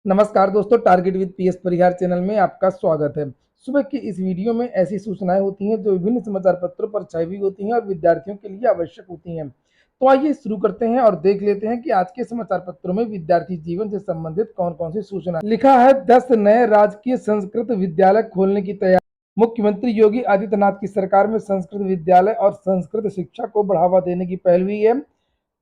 नमस्कार दोस्तों, target with PS Parihar channel में आपका स्वागत है। सुबह की इस वीडियो में ऐसी सूचनाएं होती हैं जो विभिन्न समाचार पत्रों पर छाई हुई होती हैं और विद्यार्थियों के लिए आवश्यक होती हैं। तो आइए शुरू करते हैं और देख लेते हैं कि आज के समाचार पत्रों में विद्यार्थी जीवन से संबंधित कौन-कौन सी सूचना लिखा है। 10 नए राजकीय संस्कृत विद्यालय खोलने की तैयारी। मुख्यमंत्री योगी आदित्यनाथ की सरकार में संस्कृत विद्यालय और संस्कृत शिक्षा को बढ़ावा देने की पहल हुई है।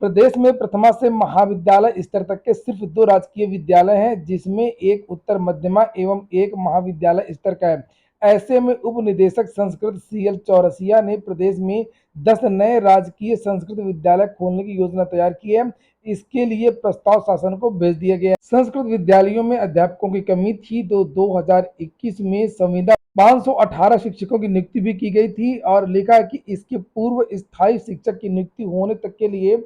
प्रदेश में प्रथमा से महाविद्यालय स्तर तक के सिर्फ 2 राजकीय विद्यालय हैं, जिसमें एक उत्तर मध्यमा एवं एक महाविद्यालय स्तर का है। ऐसे में उप निदेशक संस्कृत सीएल चौरसिया ने प्रदेश में 10 नए राजकीय संस्कृत विद्यालय खोलने की योजना तैयार की है। इसके लिए प्रस्ताव शासन को भेज दिया गया है। संस्कृत विद्यालयों में अध्यापकों की कमी थी, तो 2021 में संविदा 518 शिक्षकों की नियुक्ति भी की गई थी और लिखा है कि इसके पूर्व स्थायी शिक्षक की नियुक्ति होने तक के लिए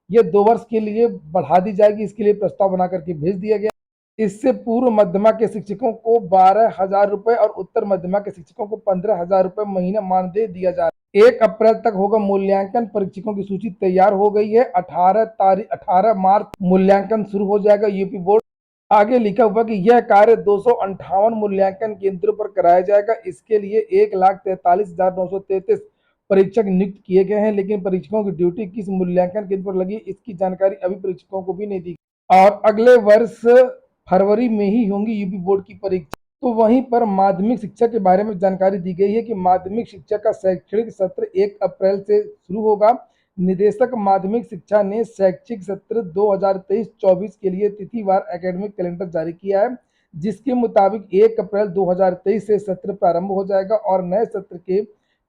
ये 2 वर्ष के लिए बढ़ा दी जाएगी। इसके लिए प्रस्ताव बना करके भेज दिया गया। इससे पूर्व मध्यमा के शिक्षकों को 12,000 रुपए और उत्तर मध्यमा के शिक्षकों को 15,000 रुपए महीना मानदेय दिया जा रहा है। 1 अप्रैल तक होगा मूल्यांकन। परीक्षकों की सूची तैयार हो गई है। 18 मार्च मूल्यांकन शुरू हो जाएगा। यूपी बोर्ड आगे लिखा हुआ कि यह कार्य 258 मूल्यांकन केंद्रों पर कराया जाएगा। इसके लिए 1,43,933 परीक्षक नियुक्त किए गए हैं, लेकिन परीक्षकों की ड्यूटी किस मूल्यांकन केंद्र पर लगी, इसकी जानकारी अभी परीक्षकों को भी नहीं दी और अगले वर्ष फरवरी में ही होंगी यूपी बोर्ड की परीक्षा। तो वहीं पर माध्यमिक शिक्षा के बारे में जानकारी दी गई है कि माध्यमिक शिक्षा का शैक्षणिक सत्र 1 अप्रैल से शुरू होगा। निदेशक माध्यमिक शिक्षा ने शैक्षिक सत्र 2023-24 के लिए तिथिवार एकेडमिक कैलेंडर जारी किया है, जिसके मुताबिक 1 अप्रैल 2023 से सत्र प्रारंभ हो जाएगा और नए सत्र के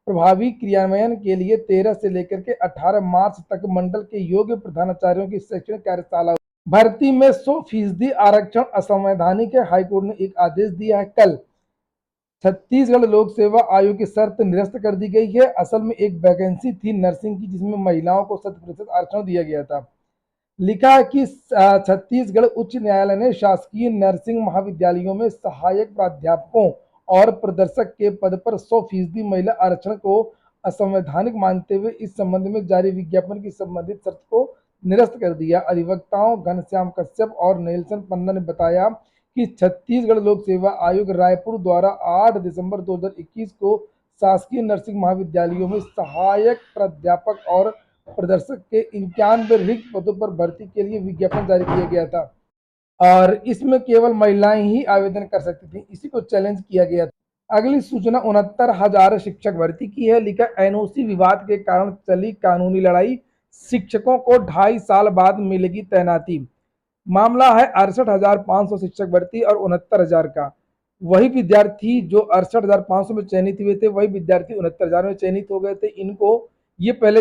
प्रभावी क्रियान्वयन के लिए 13 से लेकर के 18 मार्च तक मंडल के योग्य प्रधानाचार्यों की शैक्षणिक कार्यशाला। भर्ती में 100% आरक्षण असंवैधानिक है। हाईकोर्ट ने एक आदेश दिया है। कल छत्तीसगढ़ लोक सेवा आयोग की शर्त निरस्त कर दी गई है। असल में एक वैकेंसी थी नर्सिंग की, जिसमें महिलाओं को 100% आरक्षण दिया गया था। लिखा है कि छत्तीसगढ़ उच्च न्यायालय ने शासकीय नर्सिंग महाविद्यालयों में सहायक प्राध्यापकों और प्रदर्शक के पद पर 100% महिला आरक्षण को असंवैधानिक मानते हुए इस संबंध में जारी विज्ञापन की संबंधित शर्त को निरस्त कर दिया। अधिवक्ताओं घनश्याम कश्यप और नेल्सन पन्ना ने बताया कि छत्तीसगढ़ लोक सेवा आयोग रायपुर द्वारा 8 दिसंबर 2021 को शासकीय नर्सिंग महाविद्यालयों में सहायक प्राध्यापक और प्रदर्शक के 91 रिक्त पदों पर भर्ती के लिए विज्ञापन जारी किया गया था और इसमें केवल महिलाएं ही आवेदन कर सकती थी। इसी को चैलेंज किया गया था। अगली सूचना 69,000 शिक्षक भर्ती की है। लिखा एनओसी विवाद के कारण चली कानूनी लड़ाई, शिक्षकों को 2.5 साल बाद मिलेगी तैनाती। मामला है 68,500 शिक्षक भर्ती और 69,000 का। वही विद्यार्थी जो 68,500 में चयनित हुए थे, वही विद्यार्थी 69,000 में चयनित हो गए थे। इनको ये पहले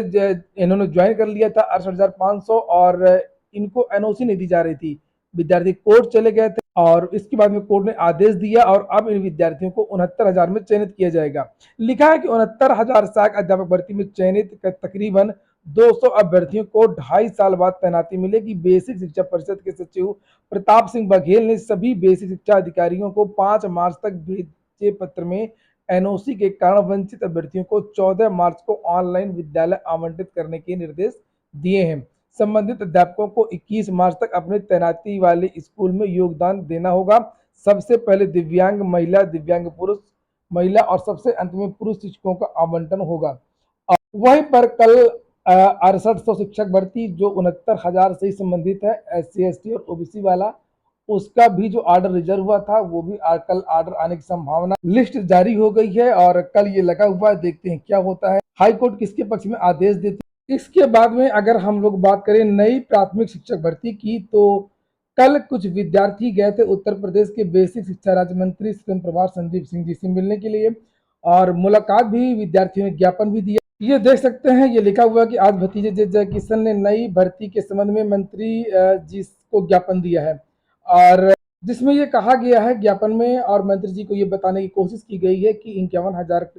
इन्होंने ज्वाइन कर लिया था 68,500 और इनको एनओसी नहीं दी जा रही थी। विद्यार्थी कोर्ट चले गए थे और इसके बाद में कोर्ट ने आदेश दिया और अब इन विद्यार्थियों को 69,000 में चयनित किया जाएगा। लिखा है कि 69,000 सहायक अध्यापक भर्ती में चयनित तकरीबन 200 अभ्यर्थियों को 2.5 साल बाद तैनाती मिलेगी। बेसिक शिक्षा परिषद के सचिव प्रताप सिंह बघेल ने सभी बेसिक शिक्षा अधिकारियों को 5 मार्च तक भेजे पत्र में एनओसी के कारण वंचित अभ्यर्थियों को 14 मार्च को ऑनलाइन विद्यालय आवंटित करने के निर्देश दिए हैं। संबंधित अध्यापकों को 21 मार्च तक अपने तैनाती वाले स्कूल में योगदान देना होगा। सबसे पहले दिव्यांग महिला, दिव्यांग पुरुष महिला और सबसे अंत में पुरुष शिक्षकों का आवंटन होगा। वहीं पर कल 6800 शिक्षक भर्ती जो 69,000 से संबंधित है, SC ST और OBC वाला, उसका भी जो ऑर्डर रिजर्व हुआ था वो भी कल ऑर्डर आने की संभावना। लिस्ट जारी हो गई है और कल ये लगा हुआ है, देखते हैं क्या होता है। हाईकोर्ट किसके पक्ष में आदेश देती है। इसके बाद में अगर हम लोग बात करें नई प्राथमिक शिक्षक भर्ती की, तो कल कुछ विद्यार्थी गए थे उत्तर प्रदेश के बेसिक शिक्षा राज्य मंत्री स्वयं प्रभार संदीप सिंह जी से मिलने के लिए और मुलाकात भी, विद्यार्थियों ने ज्ञापन भी दिया। ये देख सकते हैं, ये लिखा हुआ कि आज भतीजे जय किशन ने नई भर्ती के संबंध में मंत्री जी को ज्ञापन दिया है और जिसमें ये कहा गया है ज्ञापन में और मंत्री जी को ये बताने की कोशिश की गई है कि 51,000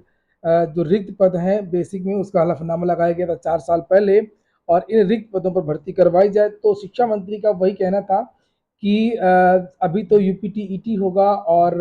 जो रिक्त पद हैं बेसिक में, उसका हलफनामा लगाया गया था 4 साल पहले और इन रिक्त पदों पर भर्ती करवाई जाए। तो शिक्षा मंत्री का वही कहना था कि अभी तो यूपीटीईटी होगा और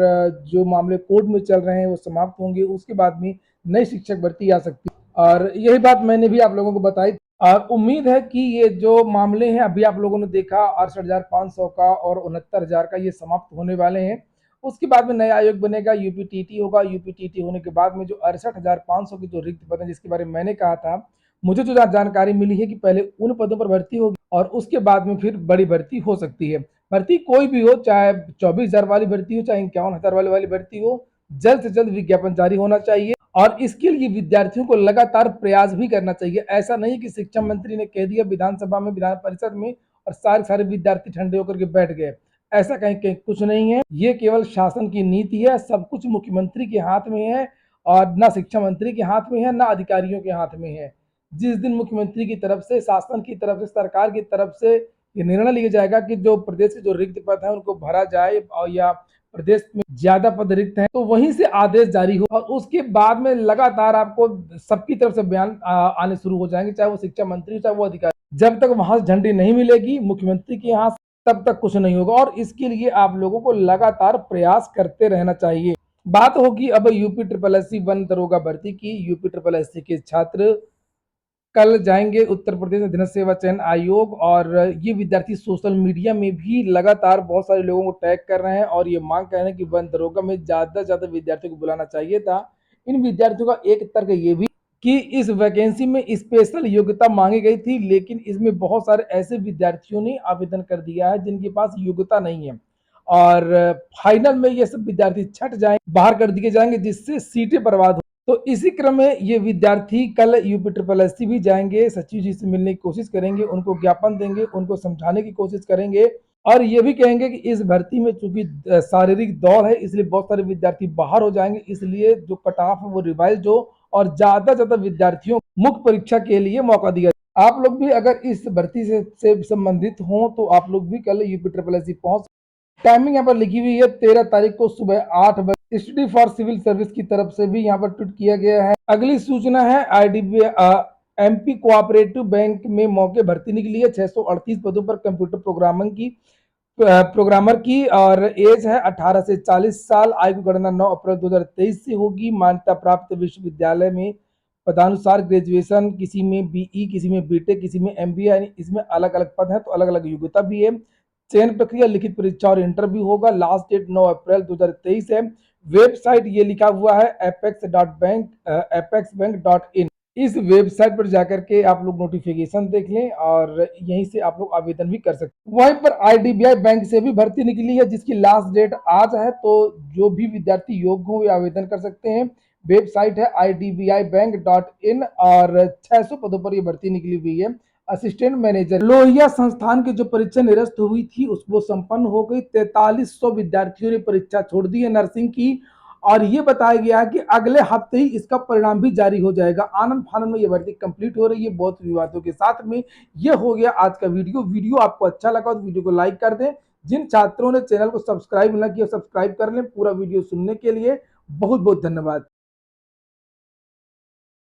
जो मामले कोर्ट में चल रहे हैं वो समाप्त होंगे, उसके बाद में नई शिक्षक भर्ती आ सकती है और यही बात मैंने भी आप लोगों को बताई। और उम्मीद है कि ये जो मामले हैं अभी आप लोगों ने देखा 68,500 का और 69,000 का ये समाप्त होने वाले हैं। उसके बाद में नया आयोग बनेगा, यूपीटीटी होगा। यूपीटीटी होने के बाद में जो 68,500 की जो रिक्त पद हैं जिसके बारे में मैंने कहा था, मुझे जो जानकारी मिली है कि पहले उन पदों पर भर्ती होगी और उसके बाद में फिर बड़ी भर्ती हो सकती है। भर्ती कोई भी हो, चाहे 24,000 वाली भर्ती हो, चाहे 51,000 वाली भर्ती हो, जल्द से जल्द विज्ञापन जारी होना चाहिए और इसके लिए विद्यार्थियों को लगातार प्रयास भी करना चाहिए। ऐसा नहीं कि शिक्षा मंत्री ने कह दिया विधानसभा में, विधान परिषद में और सारे विद्यार्थी ठंडे होकर के बैठ गए। ऐसा कहीं कहीं कुछ नहीं है। ये केवल शासन की नीति है। सब कुछ मुख्यमंत्री के हाथ में है और ना शिक्षा मंत्री के हाथ में है, ना अधिकारियों के हाथ में है। जिस दिन मुख्यमंत्री की तरफ से, शासन की तरफ से, सरकार की तरफ से ये निर्णय लिया जाएगा कि जो प्रदेश के जो रिक्त पद है उनको भरा जाए और या प्रदेश में ज्यादा पद रिक्त हैं तो वहीं से आदेश जारी हो और उसके बाद में लगातार आपको सबकी तरफ से बयान आने शुरू हो जाएंगे, चाहे वो शिक्षा मंत्री चाहे वो अधिकारी। जब तक वहां से झंडी नहीं मिलेगी मुख्यमंत्री के यहाँ, तब तक कुछ नहीं होगा और इसके लिए आप लोगों को लगातार प्रयास करते रहना चाहिए। बात होगी अब UP triple S C one दरोगा भर्ती की। यूपी ट्रिपल एस सी के छात्र कल जाएंगे उत्तर प्रदेश अधीनस्थ सेवा चयन आयोग और ये विद्यार्थी सोशल मीडिया में भी लगातार बहुत सारे लोगों को टैग कर रहे हैं और ये मांग कर रहे हैं कि वन दरोगा में ज्यादा से ज्यादा विद्यार्थियों को बुलाना चाहिए था। इन विद्यार्थियों का एक तर्क ये भी कि इस वैकेंसी में स्पेशल योग्यता मांगी गई थी, लेकिन इसमें बहुत सारे ऐसे विद्यार्थियों ने आवेदन कर दिया है जिनके पास योग्यता नहीं है और फाइनल में ये सब विद्यार्थी छट जाए, बाहर कर दिए जाएंगे, जिससे सीटें बर्बाद हो। तो इसी क्रम में ये विद्यार्थी कल यूपी ट्रिपल एस सी भी जाएंगे, सचिव जी से मिलने की कोशिश करेंगे, उनको ज्ञापन देंगे, उनको समझाने की कोशिश करेंगे और ये भी कहेंगे कि इस भर्ती में चूंकि शारीरिक दौड़ है इसलिए बहुत सारे विद्यार्थी बाहर हो जाएंगे, इसलिए जो कट ऑफ है वो रिवाइज हो और ज्यादा विद्यार्थियों मुख्य परीक्षा के लिए मौका दिया। आप लोग भी अगर इस भर्ती से संबंधित हो तो आप लोग भी कल यूपी ट्रिपल एस सी पहुंच। टाइमिंग यहाँ पर लिखी हुई है 13 तारीख को सुबह 8 बजे। इंस्टीट्यूट फॉर सिविल सर्विस की तरफ से भी यहाँ पर ट्वीट किया गया है। अगली सूचना है आईडीबी एमपी कोऑपरेटिव बैंक में मौके भर्ती निकली है 638 पदों पर कंप्यूटर प्रोग्रामर की और एज है 18 से 40 साल। आयु की गणना 9 अप्रैल 2023 से होगी। मान्यता प्राप्त विश्वविद्यालय में पदानुसार ग्रेजुएशन, किसी में बीई, किसी में बीटेक, किसी में एमबीए, यानी इसमें अलग अलग पद है तो अलग अलग योग्यता भी है। चयन प्रक्रिया लिखित परीक्षा और इंटरव्यू होगा। लास्ट डेट 9 अप्रैल 2023 है। वेबसाइट ये लिखा हुआ है apex.bank.in। इस वेबसाइट पर जाकर के आप लोग नोटिफिकेशन देख लें और यहीं से आप लोग आवेदन भी कर सकते हैं। वहीं पर आईडीबीआई बैंक से भी भर्ती निकली है जिसकी लास्ट डेट आज है, तो जो भी विद्यार्थी योग्य हो वे आवेदन कर सकते हैं। वेबसाइट है idbibank.in और 600 पदों पर यह भर्ती निकली हुई है। असिस्टेंट मैनेजर लोहिया संस्थान की जो परीक्षा निरस्त हुई थी उसको संपन्न हो गई। 4300 विद्यार्थियों ने परीक्षा छोड़ दी है नर्सिंग की और ये बताया गया है कि अगले हफ्ते ही इसका परिणाम भी जारी हो जाएगा। आनंद फानंद में ये भर्ती कंप्लीट हो रही है बहुत विवादों के साथ में। ये हो गया आज का वीडियो आपको अच्छा लगा तो वीडियो को लाइक कर दें। जिन छात्रों ने चैनल को सब्सक्राइब न किया सब्सक्राइब कर लें। पूरा वीडियो सुनने के लिए बहुत बहुत धन्यवाद।